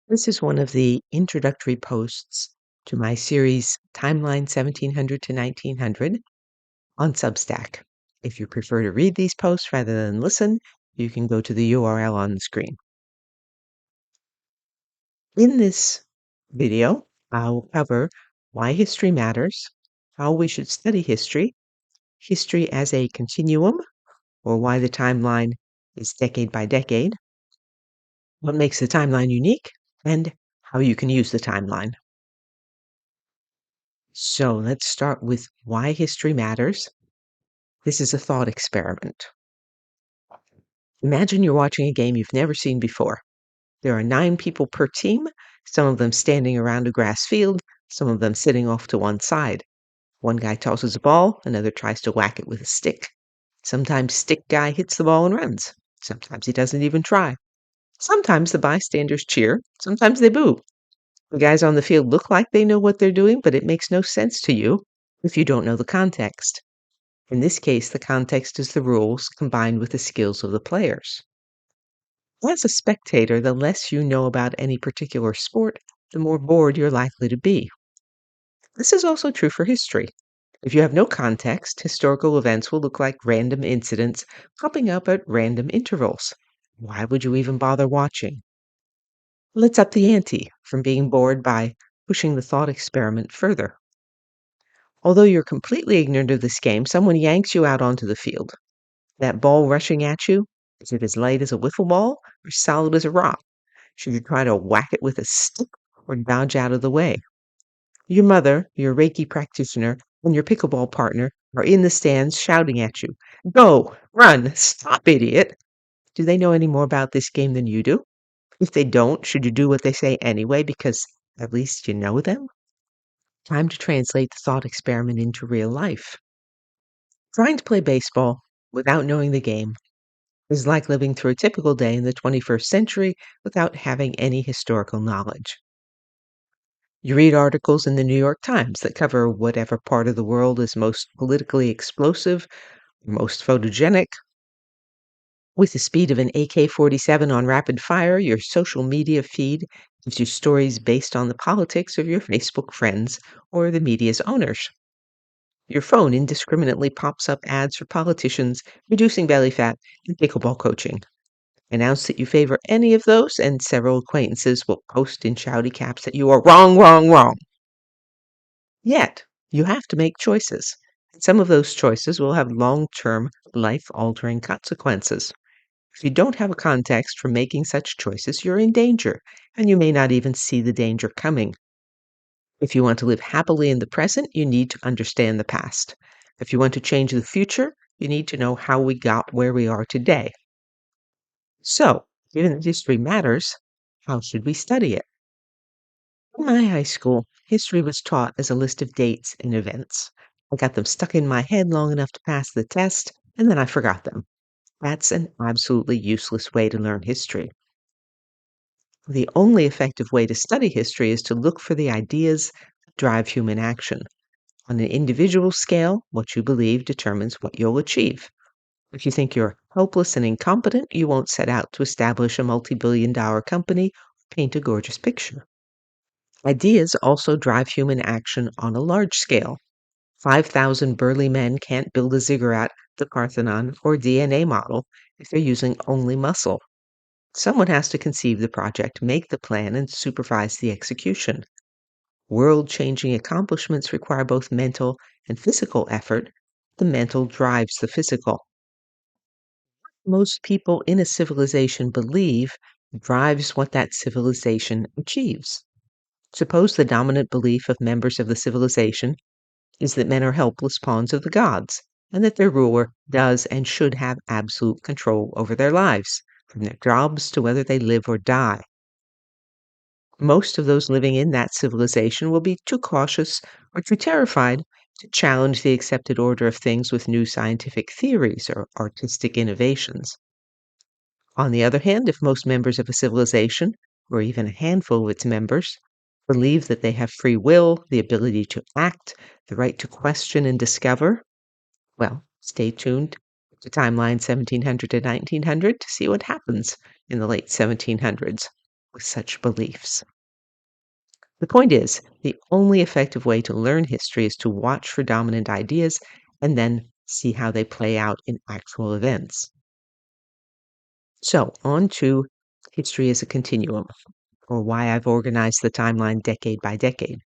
This is one of the introductory posts to my series Timeline 1700 to 1900 on Substack. If you prefer to read these posts rather than listen, you can go to the URL on the screen. In this video, I'll cover why history matters, how we should study history, history as a continuum, or why the timeline is decade by decade, what makes the timeline unique, and how you can use the timeline. So let's start with why history matters. This is a thought experiment. Imagine you're watching a game you've never seen before. There are 9 people per team, some of them standing around a grass field, some of them sitting off to one side. One guy tosses a ball, another tries to whack it with a stick. Sometimes stick guy hits the ball and runs. Sometimes he doesn't even try. Sometimes the bystanders cheer, sometimes they boo. The guys on the field look like they know what they're doing, but it makes no sense to you if you don't know the context. In this case, the context is the rules combined with the skills of the players. As a spectator, the less you know about any particular sport, the more bored you're likely to be. This is also true for history. If you have no context, historical events will look like random incidents popping up at random intervals. Why would you even bother watching? Let's up the ante from being bored by pushing the thought experiment further. Although you're completely ignorant of this game, someone yanks you out onto the field. That ball rushing at you, is it as light as a wiffle ball or solid as a rock? Should you try to whack it with a stick or dodge out of the way? Your mother, your Reiki practitioner, and your pickleball partner are in the stands shouting at you. Go! Run! Stop, idiot! Do they know any more about this game than you do? If they don't, should you do what they say anyway because at least you know them? Time to translate the thought experiment into real life. Trying to play baseball without knowing the game is like living through a typical day in the 21st century without having any historical knowledge. You read articles in the New York Times that cover whatever part of the world is most politically explosive, most photogenic. With the speed of an AK-47 on rapid fire, your social media feed gives you stories based on the politics of your Facebook friends or the media's owners. Your phone indiscriminately pops up ads for politicians, reducing belly fat, and pickleball coaching. Announce that you favor any of those, and several acquaintances will post in shouty caps that you are wrong, wrong, wrong. Yet, you have to make choices. And some of those choices will have long-term, life-altering consequences. If you don't have a context for making such choices, you're in danger, and you may not even see the danger coming. If you want to live happily in the present, you need to understand the past. If you want to change the future, you need to know how we got where we are today. So, given that history matters, how should we study it? In my high school, history was taught as a list of dates and events. I got them stuck in my head long enough to pass the test, and then I forgot them. That's an absolutely useless way to learn history. The only effective way to study history is to look for the ideas that drive human action. On an individual scale, what you believe determines what you'll achieve. If you think you're helpless and incompetent, you won't set out to establish a multi-billion-dollar company or paint a gorgeous picture. Ideas also drive human action on a large scale. 5,000 burly men can't build a ziggurat, the Parthenon, or DNA model if they're using only muscle. Someone has to conceive the project, make the plan, and supervise the execution. World-changing accomplishments require both mental and physical effort. The mental drives the physical. Most people in a civilization believe drives what that civilization achieves. Suppose the dominant belief of members of the civilization is that men are helpless pawns of the gods, and that their ruler does and should have absolute control over their lives, from their jobs to whether they live or die. Most of those living in that civilization will be too cautious or too terrified to challenge the accepted order of things with new scientific theories or artistic innovations. On the other hand, if most members of a civilization, or even a handful of its members, believe that they have free will, the ability to act, the right to question and discover, well, stay tuned to Timeline 1700 to 1900 to see what happens in the late 1700s. with such beliefs. The point is, the only effective way to learn history is to watch for dominant ideas and then see how they play out in actual events. So, on to history as a continuum, or why I've organized the timeline decade by decade.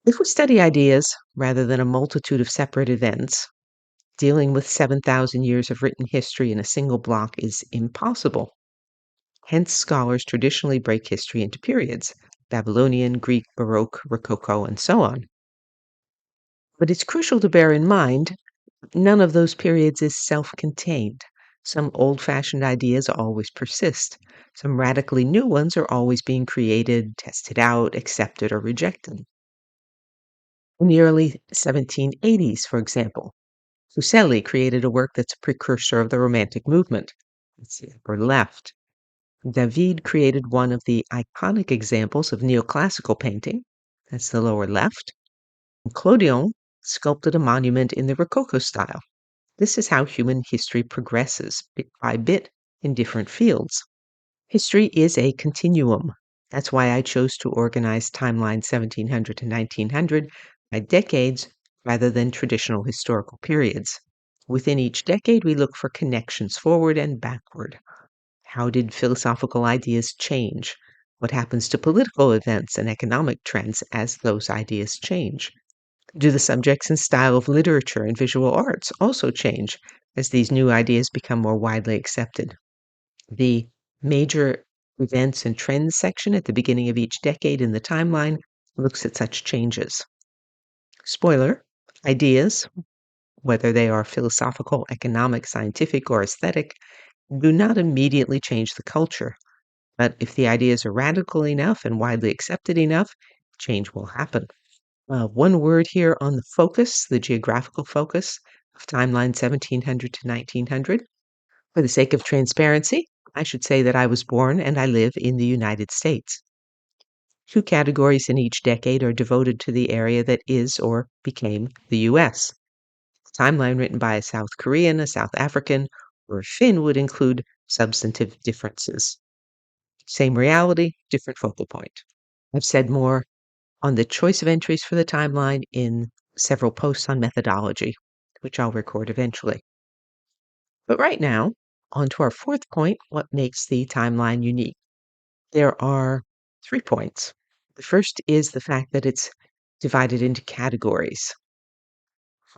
If we study ideas rather than a multitude of separate events, dealing with 7,000 years of written history in a single block is impossible. Hence, scholars traditionally break history into periods: Babylonian, Greek, Baroque, Rococo, and so on. But it's crucial to bear in mind none of those periods is self contained. Some old fashioned ideas always persist. Some radically new ones are always being created, tested out, accepted, or rejected. In the early 1780s, for example, Fuseli created a work that's a precursor of the Romantic movement. It's the upper left. David created one of the iconic examples of neoclassical painting. That's the lower left. And Clodion sculpted a monument in the Rococo style. This is how human history progresses, bit by bit, in different fields. History is a continuum. That's why I chose to organize timeline 1700 to 1900 by decades rather than traditional historical periods. Within each decade, we look for connections forward and backward. How did philosophical ideas change? What happens to political events and economic trends as those ideas change? Do the subjects and style of literature and visual arts also change as these new ideas become more widely accepted? The major events and trends section at the beginning of each decade in the timeline looks at such changes. Spoiler, ideas, whether they are philosophical, economic, scientific, or aesthetic, do not immediately change the culture. But if the ideas are radical enough and widely accepted enough, change will happen. One word here on the focus, the geographical focus of timeline 1700 to 1900. For the sake of transparency, I should say that I was born and I live in the United States. Two categories in each decade are devoted to the area that is or became the US. A timeline written by a South Korean, a South African, or a Finn would include substantive differences. Same reality, different focal point. I've said more on the choice of entries for the timeline in several posts on methodology, which I'll record eventually. But right now, on to our fourth point, what makes the timeline unique. There are 3 points. The first is the fact that it's divided into categories.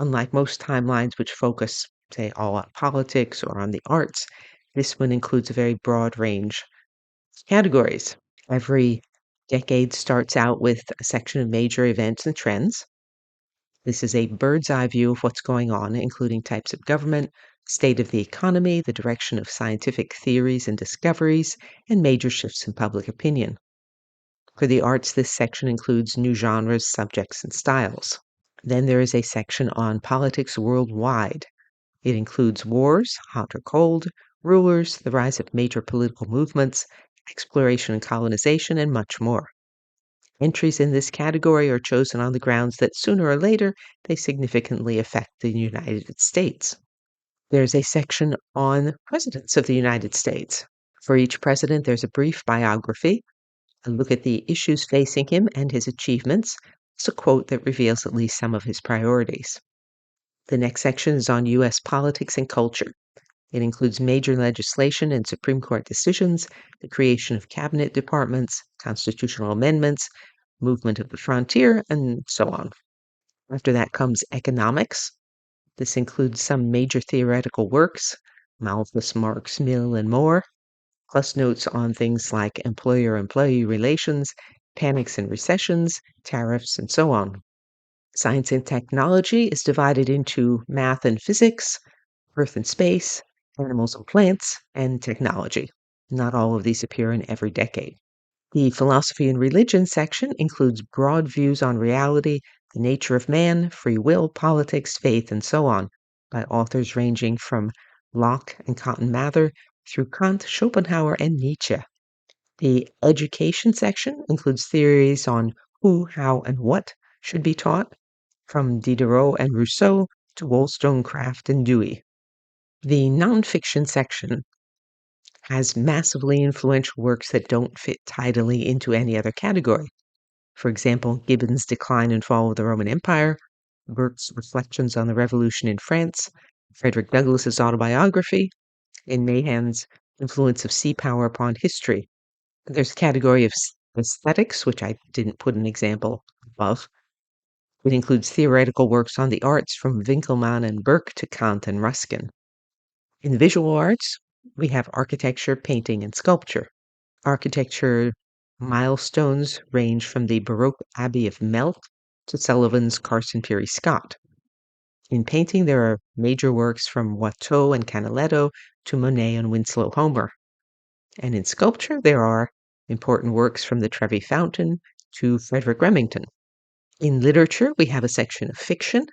Unlike most timelines which focus, say, all on politics or on the arts, this one includes a very broad range of categories. Every decade starts out with a section of major events and trends. This is a bird's eye view of what's going on, including types of government, state of the economy, the direction of scientific theories and discoveries, and major shifts in public opinion. For the arts, this section includes new genres, subjects, and styles. Then there is a section on politics worldwide. It includes wars, hot or cold, rulers, the rise of major political movements, exploration and colonization, and much more. Entries in this category are chosen on the grounds that sooner or later they significantly affect the United States. There's a section on presidents of the United States. For each president, there's a brief biography, a look at the issues facing him and his achievements. It's a quote that reveals at least some of his priorities. The next section is on U.S. politics and culture. It includes major legislation and Supreme Court decisions, the creation of cabinet departments, constitutional amendments, movement of the frontier, and so on. After that comes economics. This includes some major theoretical works, Malthus, Marx, Mill, and more, plus notes on things like employer-employee relations, panics and recessions, tariffs, and so on. Science and technology is divided into math and physics, earth and space, animals and plants, and technology. Not all of these appear in every decade. The philosophy and religion section includes broad views on reality, the nature of man, free will, politics, faith, and so on, by authors ranging from Locke and Cotton Mather through Kant, Schopenhauer, and Nietzsche. The education section includes theories on who, how, and what should be taught, from Diderot and Rousseau to Wollstonecraft and Dewey. The nonfiction section has massively influential works that don't fit tidily into any other category. For example, Gibbon's Decline and Fall of the Roman Empire, Burke's Reflections on the Revolution in France, Frederick Douglass's autobiography, and Mahan's Influence of Sea Power upon History. There's a category of aesthetics, which I didn't put an example above. It includes theoretical works on the arts from Winckelmann and Burke to Kant and Ruskin. In visual arts, we have architecture, painting, and sculpture. Architecture milestones range from the Baroque Abbey of Melt to Sullivan's Carson Peary Scott. In painting, there are major works from Watteau and Canaletto to Monet and Winslow Homer. And in sculpture, there are important works from the Trevi Fountain to Frederick Remington. In literature, we have a section of fiction,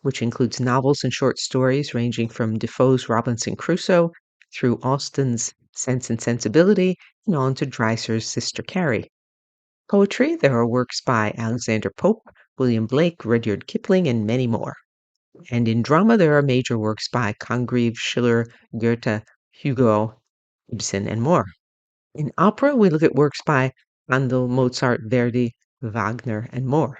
which includes novels and short stories ranging from Defoe's Robinson Crusoe through Austen's Sense and Sensibility and on to Dreiser's Sister Carrie. Poetry, there are works by Alexander Pope, William Blake, Rudyard Kipling, and many more. And in drama, there are major works by Congreve, Schiller, Goethe, Hugo, Ibsen, and more. In opera, we look at works by Handel, Mozart, Verdi, Wagner, and more.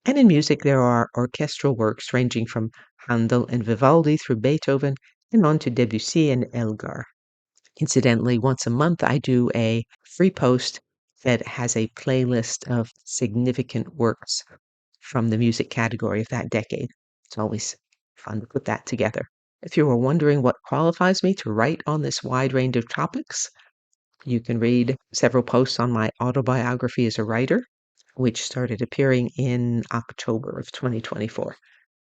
And in music, there are orchestral works ranging from Handel and Vivaldi through Beethoven and on to Debussy and Elgar. Incidentally, once a month, I do a free post that has a playlist of significant works from the music category of that decade. It's always fun to put that together. If you were wondering what qualifies me to write on this wide range of topics, you can read several posts on my autobiography as a writer, which started appearing in October of 2024.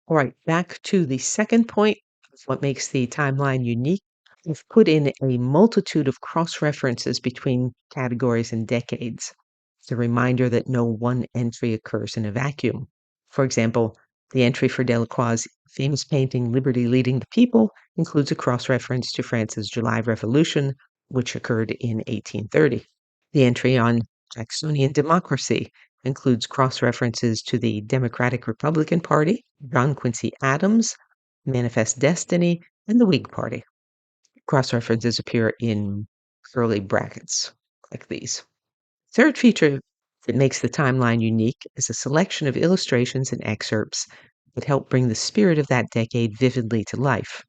All right, back to the second point of what makes the timeline unique. We've put in a multitude of cross-references between categories and decades. It's a reminder that no one entry occurs in a vacuum. For example, the entry for Delacroix's famous painting Liberty Leading the People includes a cross-reference to France's July Revolution, which occurred in 1830. The entry on Jacksonian democracy includes cross-references to the Democratic Republican Party, John Quincy Adams, Manifest Destiny, and the Whig Party. Cross-references appear in curly brackets like these. Third feature that makes the timeline unique is a selection of illustrations and excerpts that help bring the spirit of that decade vividly to life.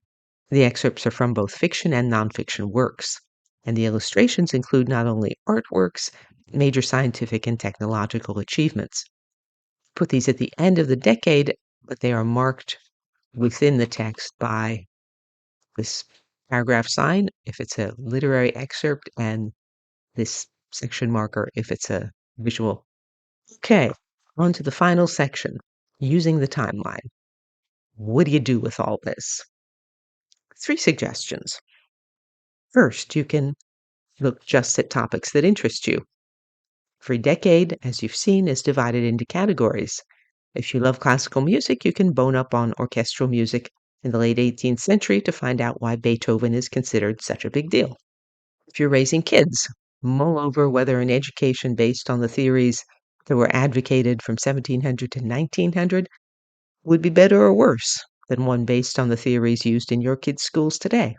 The excerpts are from both fiction and nonfiction works, and the illustrations include not only artworks, major scientific and technological achievements. Put these at the end of the decade, but they are marked within the text by this paragraph sign if it's a literary excerpt and this section marker if it's a visual. Okay, on to the final section, using the timeline. What do you do with all this? 3 suggestions. First, you can look just at topics that interest you. Every decade, as you've seen, is divided into categories. If you love classical music, you can bone up on orchestral music in the late 18th century to find out why Beethoven is considered such a big deal. If you're raising kids, mull over whether an education based on the theories that were advocated from 1700 to 1900 would be better or worse than one based on the theories used in your kids' schools today.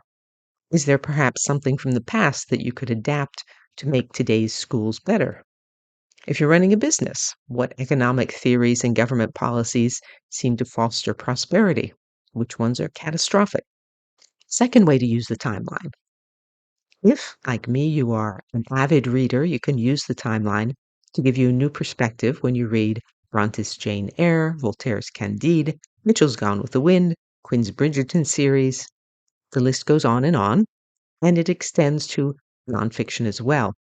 Is there perhaps something from the past that you could adapt to make today's schools better? If you're running a business, what economic theories and government policies seem to foster prosperity? Which ones are catastrophic? Second way to use the timeline. If, like me, you are an avid reader, you can use the timeline to give you a new perspective when you read Bronte's Jane Eyre, Voltaire's Candide, Mitchell's Gone with the Wind, Quinn's Bridgerton series. The list goes on, and it extends to nonfiction as well.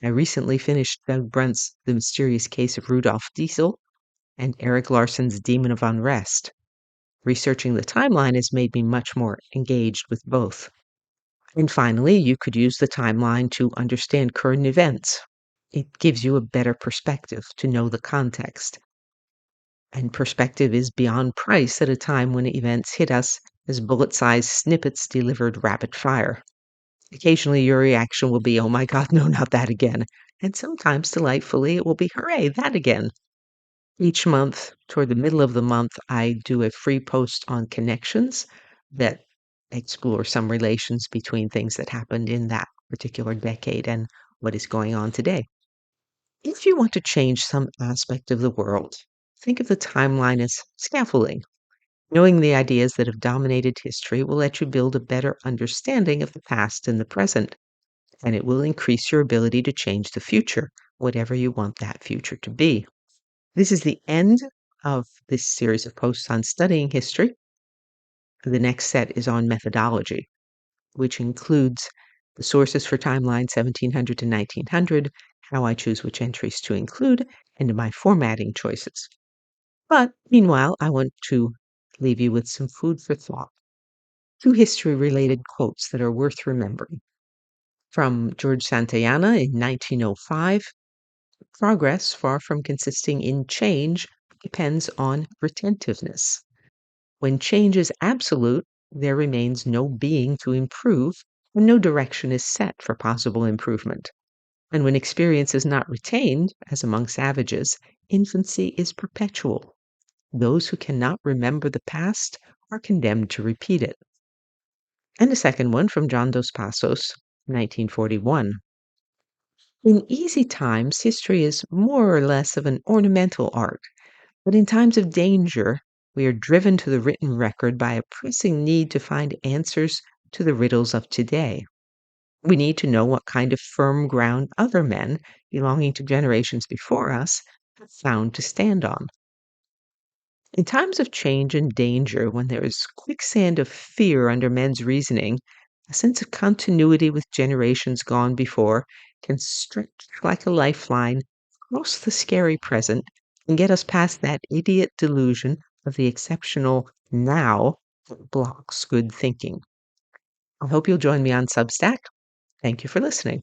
I recently finished Doug Brunt's The Mysterious Case of Rudolf Diesel and Eric Larson's Demon of Unrest. Researching the timeline has made me much more engaged with both. And finally, you could use the timeline to understand current events. It gives you a better perspective to know the context. And perspective is beyond price at a time when events hit us as bullet-sized snippets delivered rapid fire. Occasionally, your reaction will be, oh my God, no, not that again. And sometimes, delightfully, it will be, hooray, that again. Each month, toward the middle of the month, I do a free post on connections that explore some relations between things that happened in that particular decade and what is going on today. If you want to change some aspect of the world, think of the timeline as scaffolding. Knowing the ideas that have dominated history will let you build a better understanding of the past and the present, and it will increase your ability to change the future, whatever you want that future to be. This is the end of this series of posts on studying history. The next set is on methodology, which includes the sources for timeline 1700 to 1900, how I choose which entries to include, and my formatting choices. But meanwhile, I want to leave you with some food for thought. Two history-related quotes that are worth remembering. From George Santayana in 1905, progress, far from consisting in change, depends on retentiveness. When change is absolute, there remains no being to improve, and no direction is set for possible improvement. And when experience is not retained, as among savages, infancy is perpetual. Those who cannot remember the past are condemned to repeat it. And a second one from John Dos Passos, 1941. In easy times, history is more or less of an ornamental art, but in times of danger, we are driven to the written record by a pressing need to find answers to the riddles of today. We need to know what kind of firm ground other men, belonging to generations before us, have found to stand on. In times of change and danger, when there is quicksand of fear under men's reasoning, a sense of continuity with generations gone before can stretch like a lifeline across the scary present and get us past that idiot delusion of the exceptional now that blocks good thinking. I hope you'll join me on Substack. Thank you for listening.